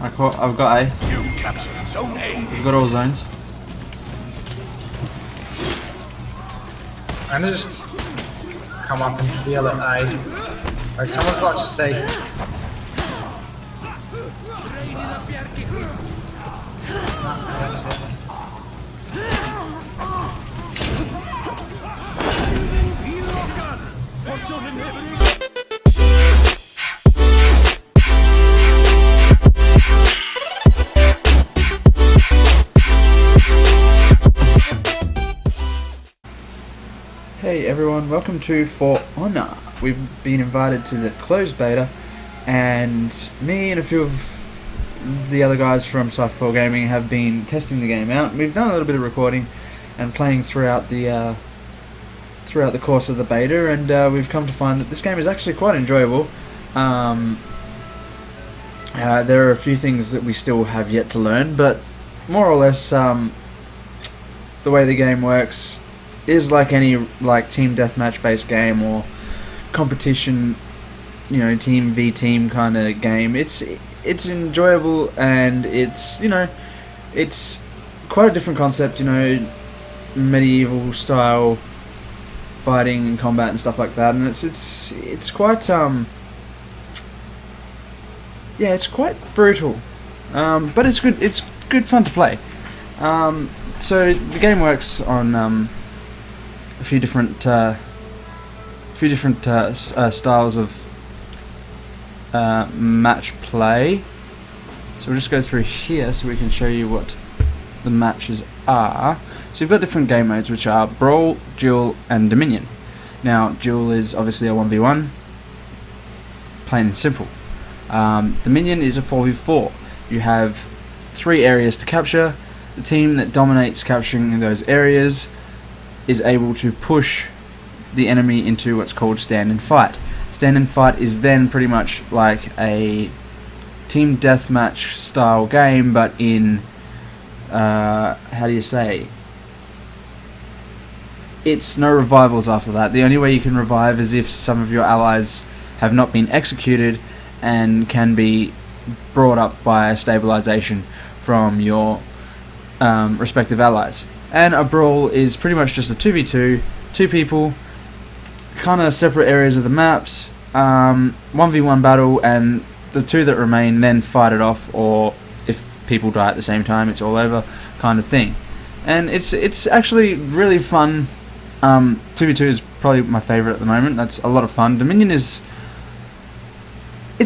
I've got A. You captured Zone A. We've got all zones. I'm gonna just come up and heal at A. Like someone's got to say. Hey everyone, welcome to For Honor. We've been invited to the closed beta, and me and a few of the other guys from Southpaw Gaming have been testing the game out. We've done a little bit of recording and playing throughout the course of the beta, and we've come to find that this game is actually quite enjoyable. There are a few things that we still have yet to learn, but more or less the way the game works is like any team deathmatch based game or competition, team v team kind of game. It's enjoyable, and it's quite a different concept, medieval style fighting and combat and stuff like that, and it's quite it's quite brutal, but it's good fun to play. So the game works on a few different styles of match play. So we'll just go through here so we can show you what the matches are. So you've got different game modes, which are Brawl, Duel, and Dominion. Now, Duel is obviously a 1v1, plain and simple. Dominion is a 4v4. You have 3 areas to capture. The team that dominates capturing those areas is able to push the enemy into what's called stand and fight. Stand and fight is then pretty much like a team deathmatch style game, but in it's no revivals after that. The only way you can revive is if some of your allies have not been executed and can be brought up by a stabilization from your respective allies. And a brawl is pretty much just a 2v2, 2 people, kind of separate areas of the maps, 1v1 battle, and the 2 that remain then fight it off, or if people die at the same time, it's all over kind of thing. And it's actually really fun. 2v2 is probably my favourite at the moment. That's a lot of fun. Dominion it's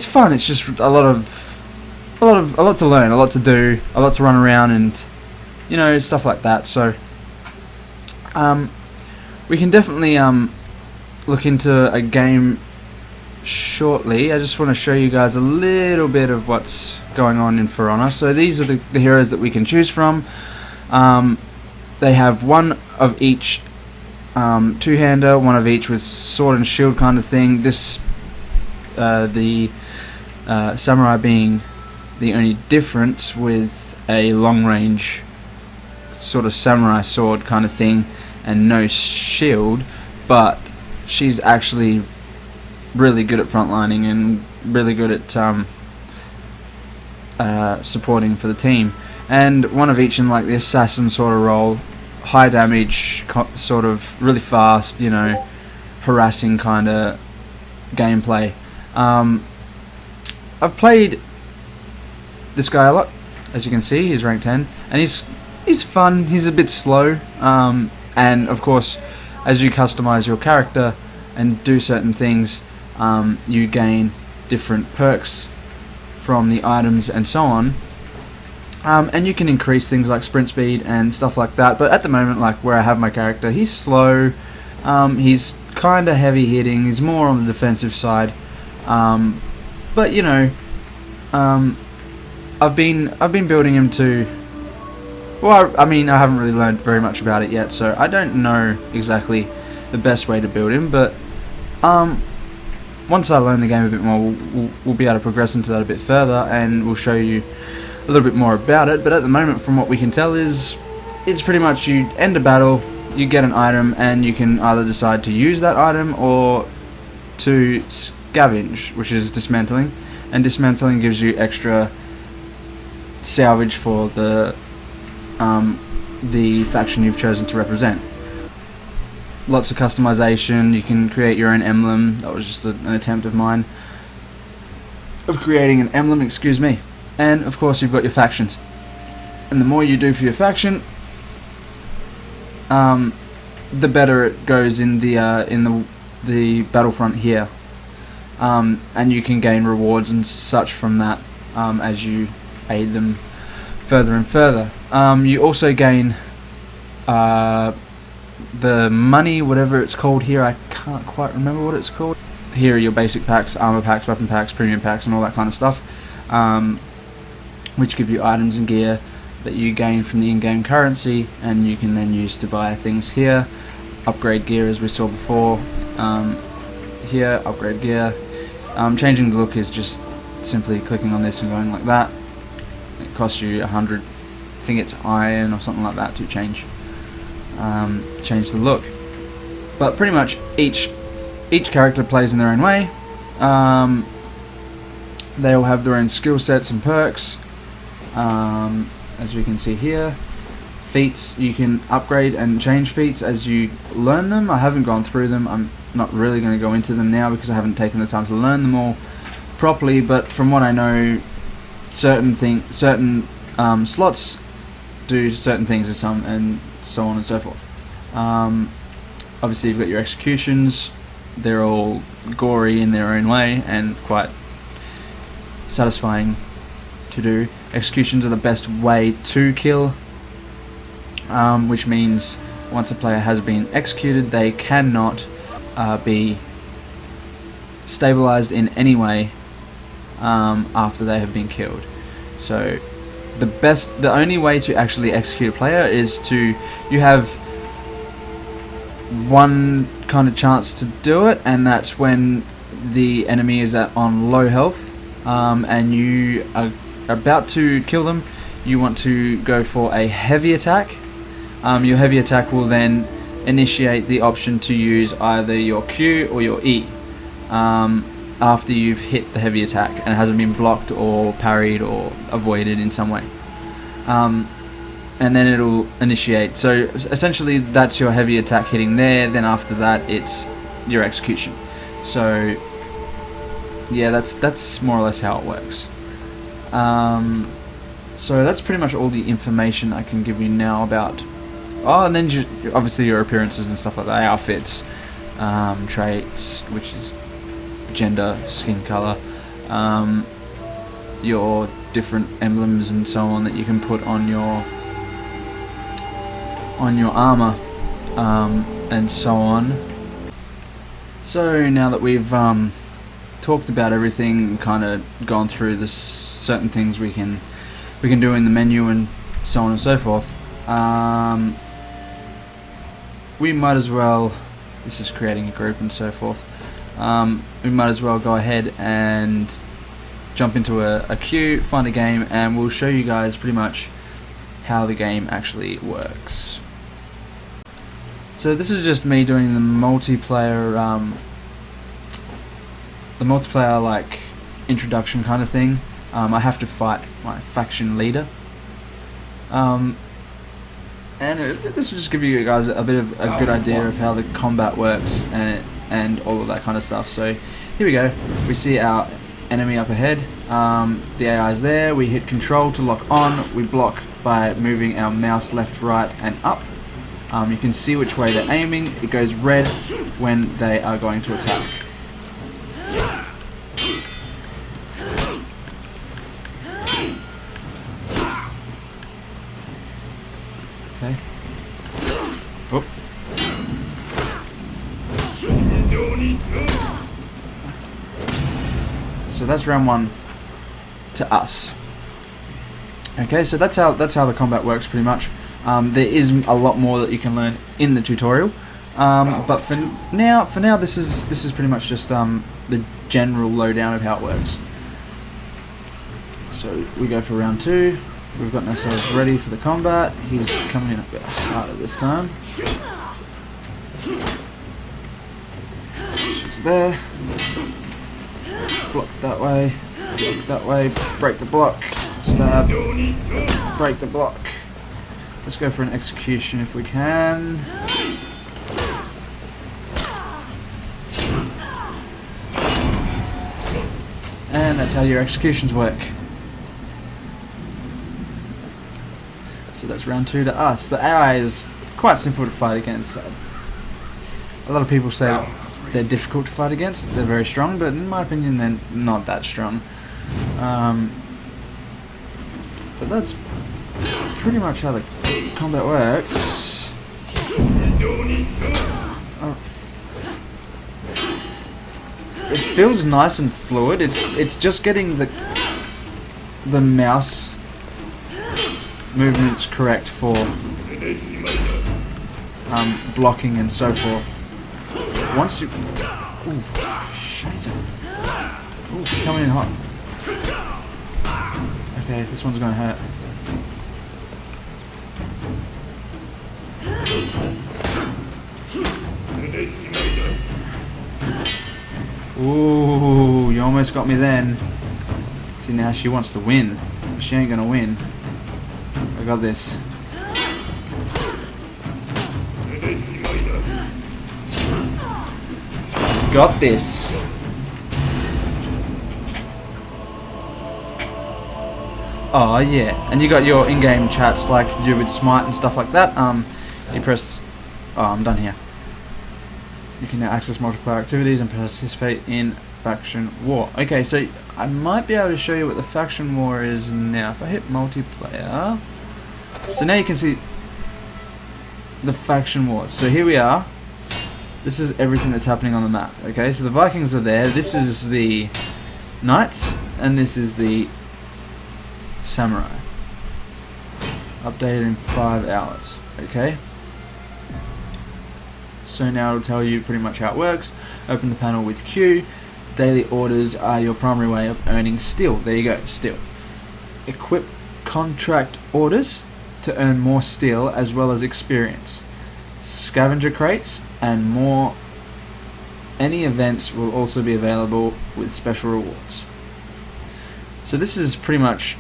fun. It's just a lot to learn, a lot to do, a lot to run around, and stuff like that. So we can definitely look into a game shortly. I just want to show you guys a little bit of what's going on in For Honor. So these are the heroes that we can choose from. They have one of each two-hander, one of each with sword and shield kind of thing. This the samurai being the only difference, with a long-range sort of samurai sword kind of thing and no shield, but she's actually really good at frontlining and really good at supporting for the team. And one of each in like the assassin sort of role, high damage, sort of really fast, harassing kind of gameplay. I've played this guy a lot, as you can see. He's rank 10, and he's fun. He's a bit slow, and of course, as you customize your character and do certain things, you gain different perks from the items and so on. And you can increase things like sprint speed and stuff like that. But at the moment, like where I have my character, he's slow. He's kind of heavy hitting. He's more on the defensive side. But I've been building him to. Well, I mean, I haven't really learned very much about it yet, so I don't know exactly the best way to build him. But once I learn the game a bit more, we'll be able to progress into that a bit further, and we'll show you a little bit more about it. But at the moment, from what we can tell, is it's pretty much you end a battle, you get an item, and you can either decide to use that item or to scavenge, which is dismantling. And dismantling gives you extra salvage for the faction you've chosen to represent. Lots of customization. You can create your own emblem. That was just an attempt of mine of creating an emblem, excuse me. And of course you've got your factions. And the more you do for your faction, the better it goes in the battlefront here. And you can gain rewards and such from that as you aid them further and further. You also gain the money, whatever it's called here. I can't quite remember what it's called. Here are your basic packs, armor packs, weapon packs, premium packs, and all that kind of stuff, which give you items and gear that you gain from the in-game currency, and you can then use to buy things here. Upgrade gear, as we saw before. Here, upgrade gear. Changing the look is just simply clicking on this and going like that. It costs you 100, I think it's iron or something like that to change the look. But pretty much each character plays in their own way. They all have their own skill sets and perks. As we can see here, feats, you can upgrade and change feats as you learn them. I haven't gone through them. I'm not really going to go into them now because I haven't taken the time to learn them all properly, but from what I know, certain slots do certain things and so on and so forth. Obviously you've got your executions. They're all gory in their own way and quite satisfying to do. Executions are the best way to kill, which means once a player has been executed, they cannot be stabilized in any way after they have been killed. So the only way to actually execute a player is you have one kind of chance to do it, and that's when the enemy is on low health, and you are about to kill them. You want to go for a heavy attack. Your heavy attack will then initiate the option to use either your Q or your E after you've hit the heavy attack and it hasn't been blocked or parried or avoided in some way. And then it'll initiate. So essentially that's your heavy attack hitting there, then after that it's your execution. So yeah, that's more or less how it works. So that's pretty much all the information I can give you now about. Oh, and then obviously your appearances and stuff like that, outfits, traits, which is gender, skin color, your different emblems and so on that you can put on your armor, and so on. So now that we've talked about everything, kind of gone through the certain things we can do in the menu and so on and so forth, we might as well, this is creating a group and so forth, we might as well go ahead and jump into a queue, find a game, and we'll show you guys pretty much how the game actually works. So this is just me doing the multiplayer like introduction kind of thing. I have to fight my faction leader, and this will just give you guys a bit of a good idea of how the combat works and all of that kind of stuff. So here we go. We see our enemy up ahead. The AI is there. We hit control to lock on. We block by moving our mouse left, right and up. You can see which way they're aiming. It goes red when they are going to attack. Okay. Oh. So that's round one to us. Okay, so that's how the combat works pretty much. There is a lot more that you can learn in the tutorial, but for now, this is pretty much just the general lowdown of how it works. So we go for round two. We've gotten ourselves ready for the combat. He's coming in a bit harder this time. Shoots there. Block that way. Block that way. Break the block. Stab. Break the block. Let's go for an execution if we can. And that's how your executions work. So that's round 2 to us. The AI is quite simple to fight against. A lot of people say they're difficult to fight against. They're very strong, but in my opinion, they're not that strong. But that's pretty much how the combat works. Oh. It feels nice and fluid. It's just getting the mouse movements correct for blocking and so forth. Once you... Ooh, shit. Ooh, it's coming in hot. Okay, this one's gonna hurt. Ooh, you almost got me then. See, now she wants to win. She ain't gonna win. I got this. Got this. Oh yeah, and you got your in-game chats like you do with Smite and stuff like that. You press. Oh, I'm done here. You can now access multiplayer activities and participate in faction war. Okay, so I might be able to show you what the faction war is now. If I hit multiplayer, so now you can see the faction wars. So here we are. This is everything that's happening on the map. Okay, so the Vikings are there. This is the Knights, and this is the Samurai. Updated in 5 hours. Okay. So now it'll tell you pretty much how it works. Open the panel with Q. Daily orders are your primary way of earning steel. There you go, steel. Equip contract orders to earn more steel as well as experience. Scavenger crates and more. Any events will also be available with special rewards. So this is pretty much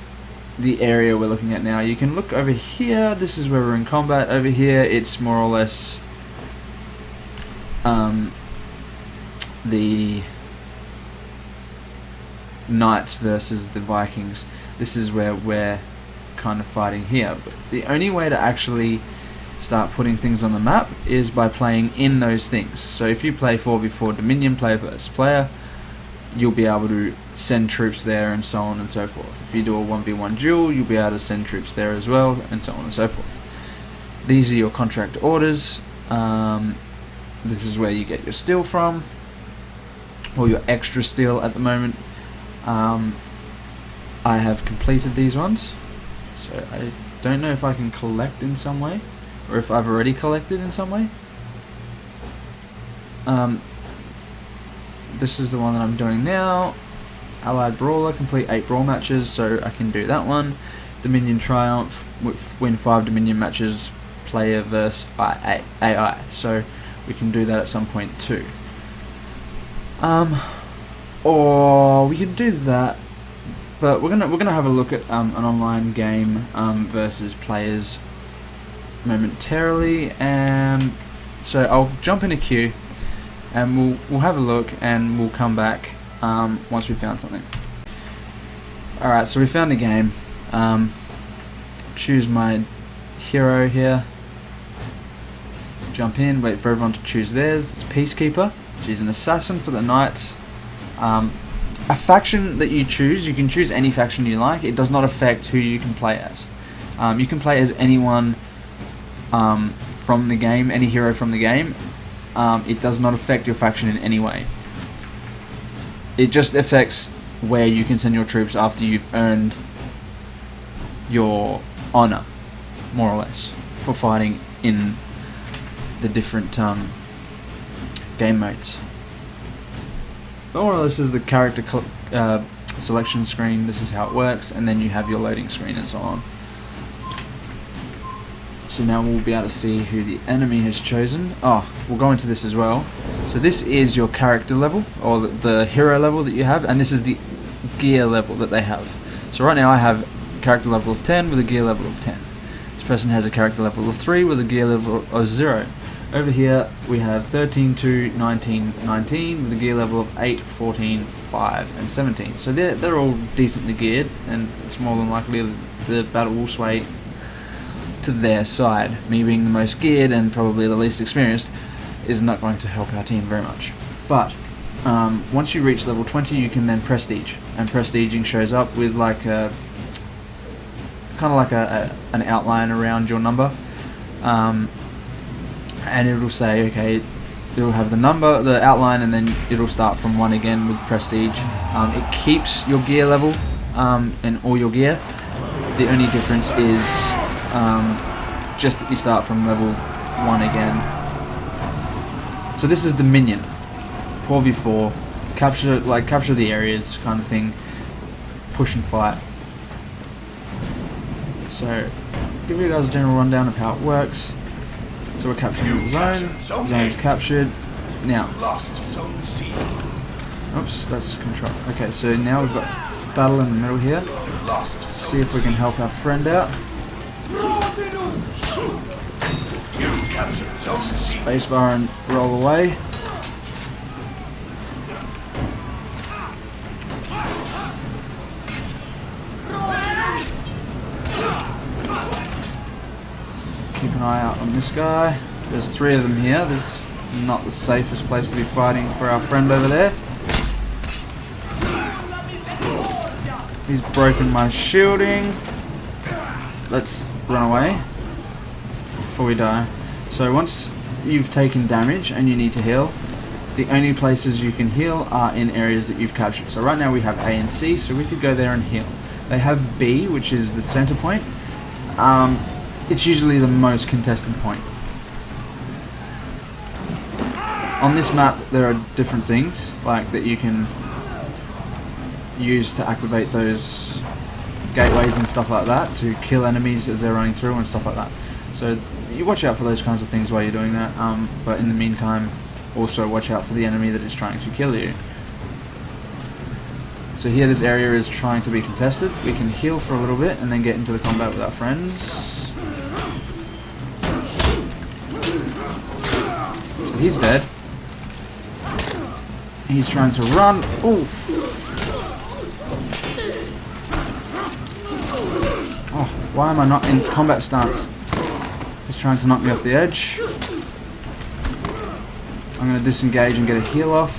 the area we're looking at now. You can look over here. This is where we're in combat. Over here it's more or less the Knights versus the Vikings. This is where we're kind of fighting here. But the only way to actually start putting things on the map is by playing in those things. So if you play 4v4 Dominion, player versus player, you'll be able to send troops there and so on and so forth. If you do a 1v1 duel, you'll be able to send troops there as well, and so on and so forth. These are your contract orders. This is where you get your steel from, or your extra steel at the moment. I have completed these ones, so I don't know if I can collect in some way, or if I've already collected in some way. This is the one that I'm doing now. Allied Brawler, complete 8 brawl matches, so I can do that one. Dominion Triumph, win 5 Dominion matches, player versus AI. So we can do that at some point too. Or we can do that, but we're gonna have a look at an online game versus players momentarily, and so I'll jump in a queue and we'll have a look and we'll come back once we found something. Alright, so we found a game. Choose my hero here. Jump in, wait for everyone to choose theirs. It's Peacekeeper. She's an assassin for the Knights. A faction that you choose, you can choose any faction you like. It does not affect who you can play as. You can play as anyone from the game, any hero from the game. It does not affect your faction in any way. It just affects where you can send your troops after you've earned your honor, more or less, for fighting in the different game modes. More or less is the character selection screen. This is how it works, and then you have your loading screen and so on. So now we'll be able to see who the enemy has chosen. Oh, we'll go into this as well. So this is your character level, or the hero level that you have, and this is the gear level that they have. So right now I have character level of 10 with a gear level of 10. This person has a character level of 3 with a gear level of 0. Over here we have 13, 2, 19, 19 with a gear level of 8, 14, 5 and 17. So they're all decently geared, and it's more than likely the battle will sway to their side. Me being the most geared and probably the least experienced is not going to help our team very much. But once you reach level 20 you can then prestige, and prestiging shows up with like a kind of like an outline around your number, and it'll say, okay, it'll have the number, the outline, and then it'll start from 1 again with prestige. It keeps your gear level and all your gear. The only difference is just that you start from level 1 again. So this is Dominion, 4v4, capture the areas kind of thing, push and fight. So give you guys a general rundown of how it works. So we're capturing the zone. Zone is captured. Now, Lost Zone C. oops, that's control. Okay, so now we've got battle in the middle here. Lost. Let's see if we can help our friend out. You captured Zone C. Spacebar and roll away. Keep an eye out on this guy. There's 3 of them here. This is not the safest place to be fighting for our friend over there. He's broken my shielding. Let's run away before we die. So once you've taken damage and you need to heal, the only places you can heal are in areas that you've captured. So right now we have A and C, so we could go there and heal. They have B, which is the center point. It's usually the most contested point. On this map there are different things like that you can use to activate those gateways and stuff like that, to kill enemies as they're running through and stuff like that. So you watch out for those kinds of things while you're doing that, but in the meantime also watch out for the enemy that is trying to kill you. So here this area is trying to be contested. We can heal for a little bit and then get into the combat with our friends. So he's dead. He's trying to run. Oof. Oh, why am I not in combat stance? He's trying to knock me off the edge. I'm going to disengage and get a heal off.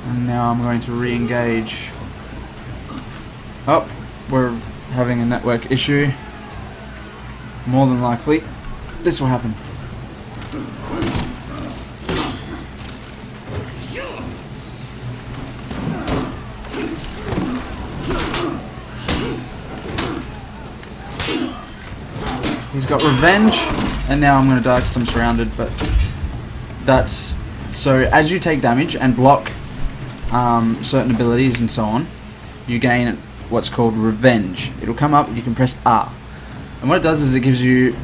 And now I'm going to re-engage. Oh, we're having a network issue. More than likely, this will happen. He's got revenge, and now I'm going to die because I'm surrounded, but that's... So as you take damage and block certain abilities and so on, you gain what's called revenge. It'll come up, you can press R. And what it does is it gives you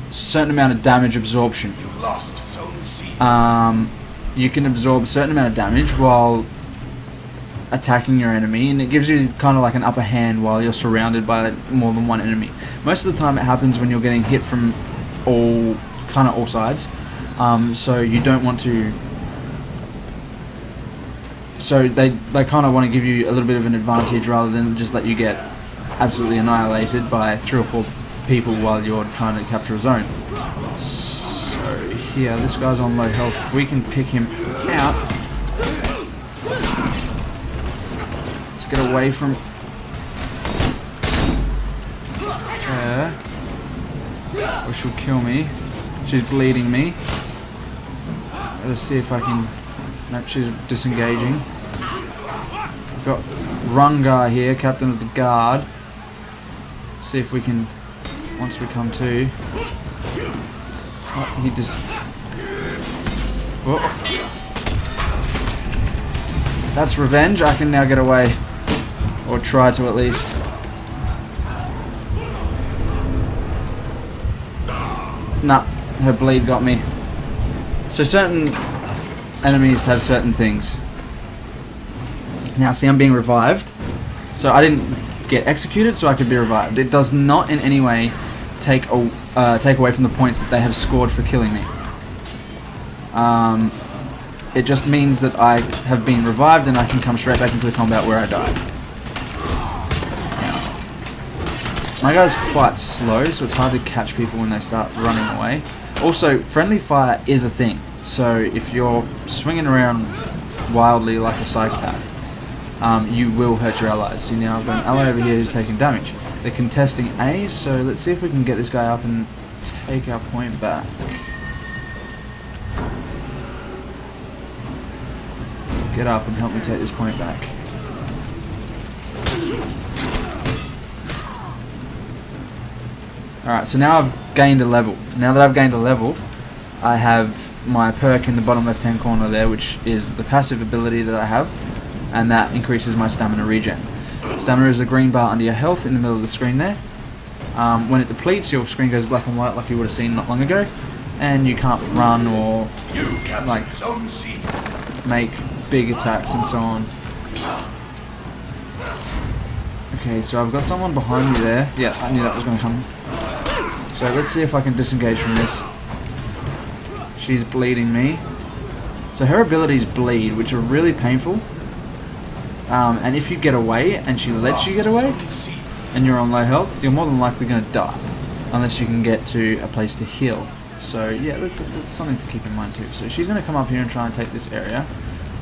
a certain amount of damage absorption. You lost Zone C. You can absorb a certain amount of damage while attacking your enemy, and it gives you kind of like an upper hand while you're surrounded by more than one enemy. Most of the time it happens when you're getting hit from all sides, so you don't want to. So they kind of want to give you a little bit of an advantage rather than just let you get absolutely annihilated by 3 or 4 people while you're trying to capture a zone. So here, this guy's on low health. If we can pick him out. Let's get away from her. Or she'll kill me. She's bleeding me. Let's see if I can... Nope, she's disengaging. We've got Rungar here, captain of the guard. Let's see if we can... Once we come to... Oh, he just... Oh. That's revenge. I can now get away. Or try to at least. Nah, her bleed got me. So certain enemies have certain things. Now, see, I'm being revived, so I didn't get executed, so I could be revived. It does not in any way take away from the points that they have scored for killing me. It just means that I have been revived and I can come straight back into the combat where I died. My guy's quite slow, so it's hard to catch people when they start running away. Also, friendly fire is a thing, so if you're swinging around wildly like a psychopath, you will hurt your allies. See, now I've got an ally over here who's taking damage. They're contesting A, so let's see if we can get this guy up and take our point back. Get up and help me take this point back. Alright, so now I've gained a level. Now that I've gained a level, I have my perk in the bottom left hand corner there, which is the passive ability that I have, and that increases my stamina regen. Stamina is a green bar under your health in the middle of the screen there. When it depletes, your screen goes black and white like you would have seen not long ago, and you can't run or like Zone C. make big attacks and so on. Okay, so I've got someone behind me there. Yeah, I knew that was going to come. So let's see if I can disengage from this. She's bleeding me. So her abilities bleed, which are really painful. And if you get away and she lets you get away and you're on low health, you're more than likely going to die unless you can get to a place to heal. So yeah, that's something to keep in mind too. So she's going to come up here and try and take this area.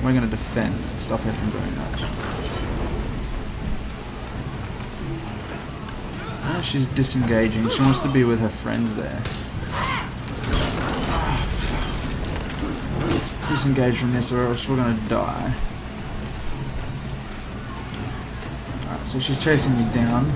We're going to defend, stop her from doing that. Oh, she's disengaging. She wants to be with her friends there. Let's disengage from this or else we're going to die. Alright, so she's chasing me down.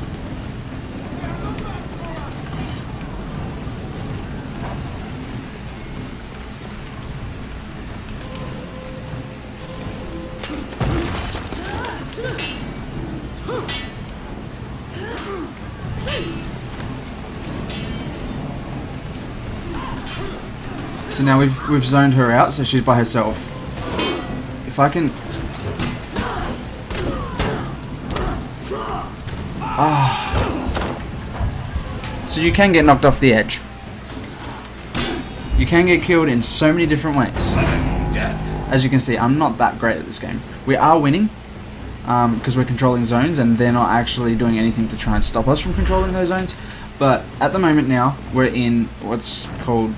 So now we've zoned her out, so she's by herself. If I can... So you can get knocked off the edge. You can get killed in so many different ways. As you can see, I'm not that great at this game. We are winning, because we're controlling zones, and they're not actually doing anything to try and stop us from controlling those zones. But at the moment now, we're in what's called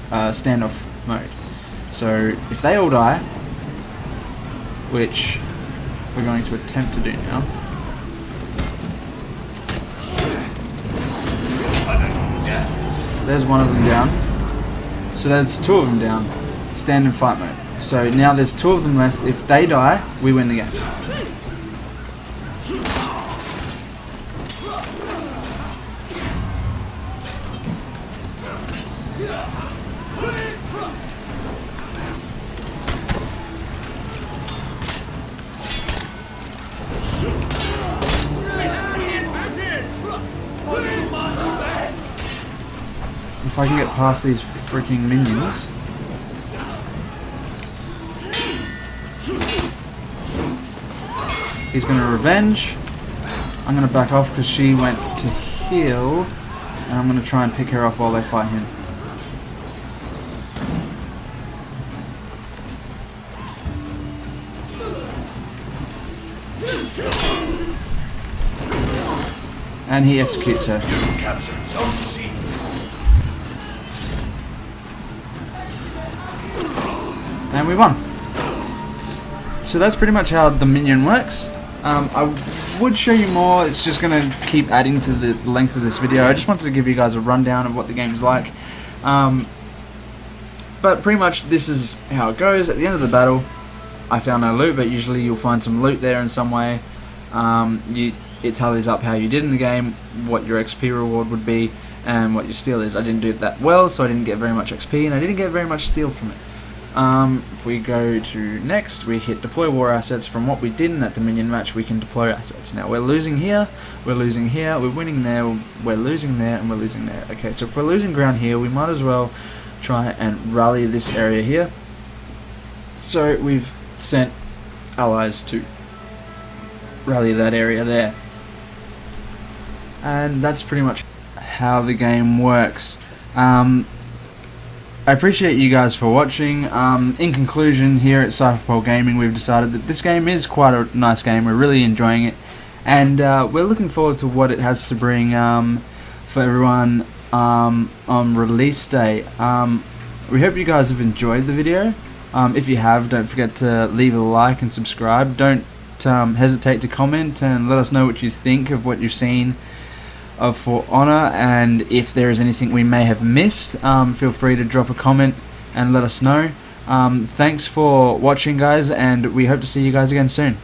standoff mode. So if they all die, which we're going to attempt to do now. There's one of them down. So there's two of them down. Stand and fight mode. So now there's two of them left. If they die, we win the game. If I can get past these freaking minions. He's going to revenge. I'm going to back off because she went to heal. And I'm going to try and pick her off while they fight him. And he executes her. Captured Zone C. And we won. So that's pretty much how the minion works. I would show you more, it's just going to keep adding to the length of this video. I just wanted to give you guys a rundown of what the game's like. But pretty much this is how it goes. At the end of the battle, I found no loot, but usually you'll find some loot there in some way. It tallies up how you did in the game, what your XP reward would be, and what your steal is. I didn't do it that well, so I didn't get very much XP, and I didn't get very much steal from it. If we go to next, we hit deploy war assets. From what we did in that Dominion match, we can deploy assets. Now we're losing here, we're losing here, we're winning there, we're losing there, and we're losing there. Okay, so if we're losing ground here, we might as well try and rally this area here. So we've sent allies to rally that area there, and that's pretty much how the game works. I appreciate you guys for watching. In conclusion, here at Cypherpole Gaming, we've decided that this game is quite a nice game. We're really enjoying it, and we're looking forward to what it has to bring for everyone on release day. We hope you guys have enjoyed the video. If you have, don't forget to leave a like and subscribe. Don't hesitate to comment and let us know what you think of what you've seen of For Honor, and if there is anything we may have missed, feel free to drop a comment and let us know. Thanks for watching, guys, and we hope to see you guys again soon.